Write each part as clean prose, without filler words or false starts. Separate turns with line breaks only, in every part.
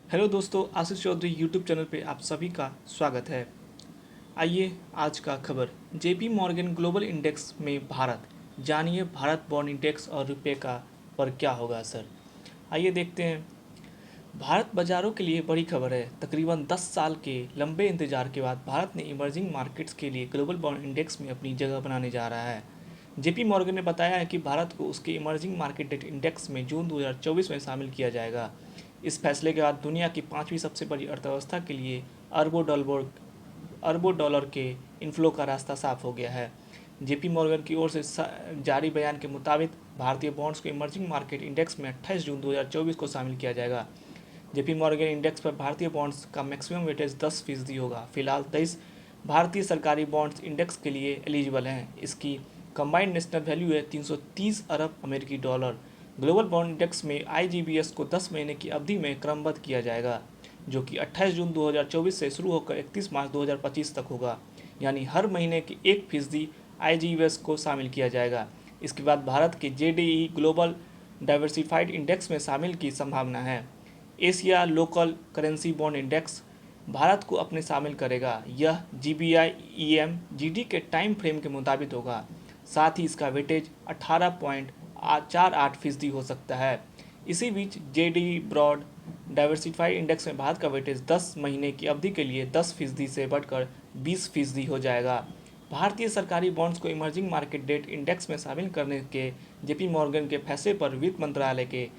Hello दोस्तों, Ashish Chaudhary YouTube channel पे आप सभी का स्वागत है। आइए आज का खबर। जेपी मॉर्गन ग्लोबल इंडेक्स में भारत, जानिए भारत बॉन्ड इंडेक्स और रुपये का पर क्या होगा असर। आइए देखते हैं। भारत बाजारों के लिए बड़ी खबर है। तकरीबन 10 साल के लंबे इंतजार के बाद भारत ने इमर्जिंग मार्केट्स के लिए ग्लोबल बॉन्ड इंडेक्स में अपनी जगह बनाने जा रहा है। जेपी मॉर्गन ने बताया है कि भारत को उसके इमर्जिंग मार्केट डेट इंडेक्स में जून 2024 में शामिल किया जाएगा। इस फैसले के बाद दुनिया की पांचवीं सबसे बड़ी अर्थव्यवस्था के लिए अरबों डॉलर के इनफ्लो का रास्ता साफ हो गया है। जेपी मॉर्गन की ओर से जारी बयान के मुताबिक भारतीय बॉन्ड्स को इमर्जिंग मार्केट इंडेक्स में 28 जून 2024 को शामिल किया जाएगा। जेपी मॉर्गन इंडेक्स पर भारतीय बॉन्ड्स का मैक्सिमम वेटेज 10% होगा। फिलहाल 23 भारतीय सरकारी बॉन्ड्स इंडेक्स के लिए एलिजिबल हैं। इसकी कंबाइंड नेशनल वैल्यू है 330 अरब अमेरिकी डॉलर। ग्लोबल बॉन्ड इंडेक्स में आईजीबीएस को 10 महीने की अवधि में क्रमबद्ध किया जाएगा, जो कि 28 जून 2024 से शुरू होकर 31 मार्च 2025 तक होगा। यानी हर महीने की 1% आईजीबीएस को शामिल किया जाएगा। इसके बाद भारत के जेडीई ग्लोबल डाइवर्सिफाइड इंडेक्स में शामिल की संभावना है। Asia local currency bond index Bharat को अपने शामिल करेगा। यह जीबीआई ईएम जीडी के टाइम फ्रेम के मुताबिक होगा। साथ ही इसका वेटेज 18.48% हो सकता है। इसी बीच जेडी ब्रॉड डाइवर्सिफाइड इंडेक्स में भारत का वेटेज 10 महीने की अवधि के लिए 10% से बढ़कर 20% हो जाएगा। भारतीय सरकारी बॉन्ड्स को इमर्जिंग मार्केट डेट इंडेक्स में शामिल करने के जेपी मॉर्गन के फैसले पर वित्त मंत्रालय के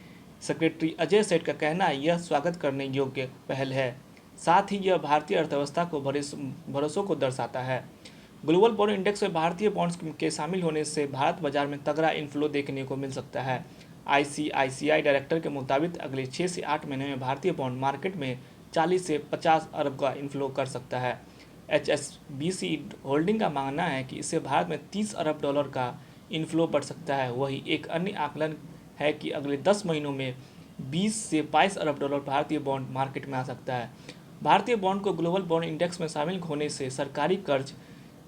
सेक्रेटरी अजय सेठ का कहना है, यह स्वागत करने योग्य पहल है। साथ ही यह भारतीय अर्थव्यवस्था को भरोसों को दर्शाता है। ग्लोबल बॉन्ड इंडेक्स में भारतीय बॉन्ड्स के शामिल होने से भारत बाजार में तगड़ा इनफ्लो देखने को मिल सकता है। आईसीआईसीआई डायरेक्टर के मुताबिक अगले 6 से 8 महीने में भारतीय बॉन्ड मार्केट में 40 से 50 अरब का इनफ्लो कर सकता है। एचएसबीसी होल्डिंग का मानना है कि इससे भारत में 30 अरब डॉलर का इनफ्लो बढ़ सकता है। वही एक अन्य आकलन है कि अगले 10 महीनों में 20 से 22 अरब डॉलर भारतीय बॉन्ड मार्केट में आ सकता है। भारतीय बॉन्ड को ग्लोबल बॉन्ड इंडेक्स में शामिल होने से सरकारी कर्ज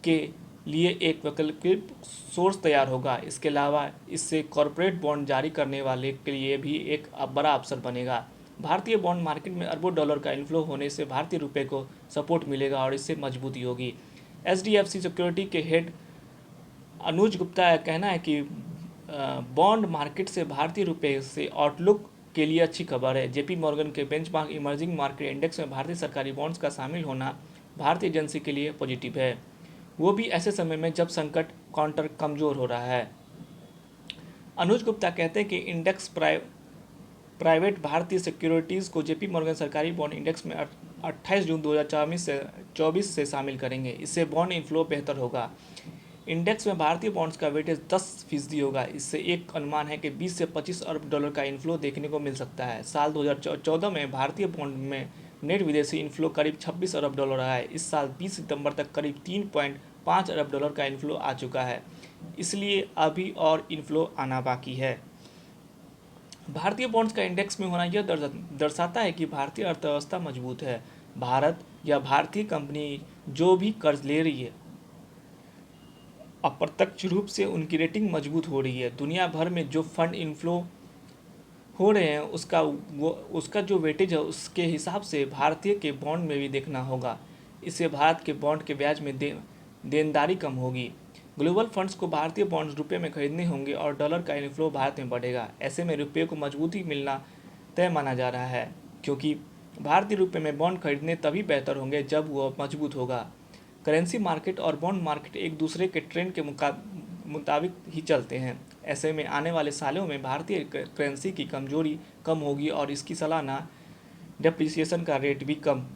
के लिए एक वैकल्पिक सोर्स तैयार होगा। इसके अलावा इससे कॉरपोरेट बॉन्ड जारी करने वाले के लिए भी एक बड़ा अवसर बनेगा। भारतीय बॉन्ड मार्केट में अरबों डॉलर का इनफ्लो होने से भारतीय रुपये को सपोर्ट मिलेगा और इससे मजबूती होगी। एचडीएफसी सिक्योरिटी के हेड अनुज गुप्ता का कहना है कि बॉन्ड मार्केट से भारतीय रुपये से आउटलुक के लिए अच्छी खबर है। जेपी मॉर्गन के बेंचमार्क इमर्जिंग मार्केट इंडेक्स में भारतीय सरकारी बॉन्ड्स का शामिल होना भारतीय एजेंसी के लिए पॉजिटिव है, वो भी ऐसे समय में जब संकट काउंटर कमज़ोर हो रहा है। अनुज गुप्ता कहते हैं कि इंडेक्स प्राइवेट भारतीय सिक्योरिटीज़ को जेपी मॉर्गन सरकारी बॉन्ड इंडेक्स में 28 जून 2024 से शामिल करेंगे। इससे बॉन्ड इनफ्लो बेहतर होगा। इंडेक्स में भारतीय बॉन्ड्स का वेटेज 10% होगा। इससे एक अनुमान है कि 20 से 25 अरब डॉलर का इनफ्लो देखने को मिल सकता है। साल 2014 में भारतीय बॉन्ड में नेट विदेशी इनफ्लो करीब 26 अरब डॉलर रहा है। इस साल 20 सितंबर तक करीब 3.5 अरब डॉलर का इनफ्लो आ चुका है, इसलिए अभी और इनफ्लो आना बाकी है। भारतीय बॉन्ड्स का इंडेक्स में होना यह दर्शाता है कि भारतीय अर्थव्यवस्था मजबूत है। भारत या भारतीय कंपनी जो भी कर्ज ले रही है, अप्रत्यक्ष रूप से उनकी रेटिंग मजबूत हो रही है। दुनिया भर में जो फंड इनफ्लो हो रहे हैं उसका जो वेटेज है उसके हिसाब से भारतीय के बॉन्ड में भी देखना होगा। इससे भारत के बॉन्ड के ब्याज में देनदारी कम होगी। ग्लोबल फंड्स को भारतीय बॉन्ड्स रुपये में खरीदने होंगे और डॉलर का इनफ्लो भारत में बढ़ेगा। ऐसे में रुपये को मजबूती मिलना तय माना जा रहा है, क्योंकि भारतीय रुपये में बॉन्ड खरीदने तभी बेहतर होंगे जब वह मजबूत होगा। करेंसी मार्केट और बॉन्ड मार्केट एक दूसरे के ट्रेंड के मुताबिक ही चलते हैं। ऐसे में आने वाले सालों में भारतीय करेंसी की कमजोरी कम होगी और इसकी सालाना डेप्रिसिएशन का रेट भी कम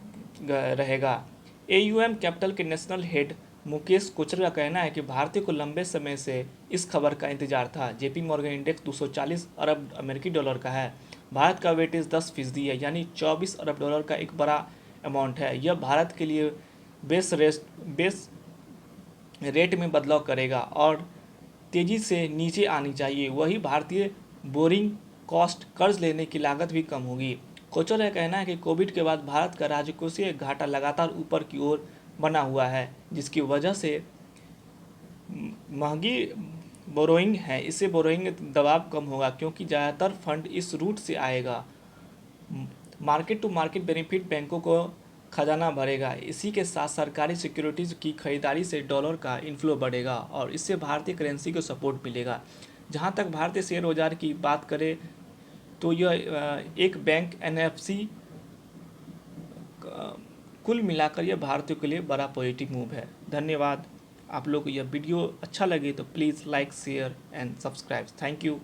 रहेगा। एयूएम कैपिटल के नेशनल हेड मुकेश कोचर का कहना है कि भारतीय को लंबे समय से इस खबर का इंतजार था। जेपी मॉर्गन इंडेक्स 240 अरब अमेरिकी डॉलर का है। भारत का वेटेज 10% है, यानी 24 अरब डॉलर का एक बड़ा अमाउंट है। यह भारत के लिए बेस रेट में बदलाव करेगा और तेज़ी से नीचे आनी चाहिए। वही भारतीय बोरिंग कॉस्ट, कर्ज लेने की लागत भी कम होगी। कोचर का कहना है कि कोविड के बाद भारत का राजकोषीय घाटा लगातार ऊपर की ओर बना हुआ है, जिसकी वजह से महंगी बोरोइंग है। इससे बोरोइंग दबाव कम होगा क्योंकि ज़्यादातर फंड इस रूट से आएगा। मार्केट टू मार्केट बेनिफिट बैंकों को खजाना भरेगा। इसी के साथ सरकारी सिक्योरिटीज़ की खरीदारी से डॉलर का इन्फ्लो बढ़ेगा और इससे भारतीय करेंसी को सपोर्ट मिलेगा। जहां तक भारतीय शेयर बाजार की बात करें तो यह एक बैंक एनएफसी कुल मिलाकर यह भारतीयों के लिए बड़ा पॉजिटिव मूव है। धन्यवाद। आप लोग को यह वीडियो अच्छा लगे तो please like share and subscribe. Thank you.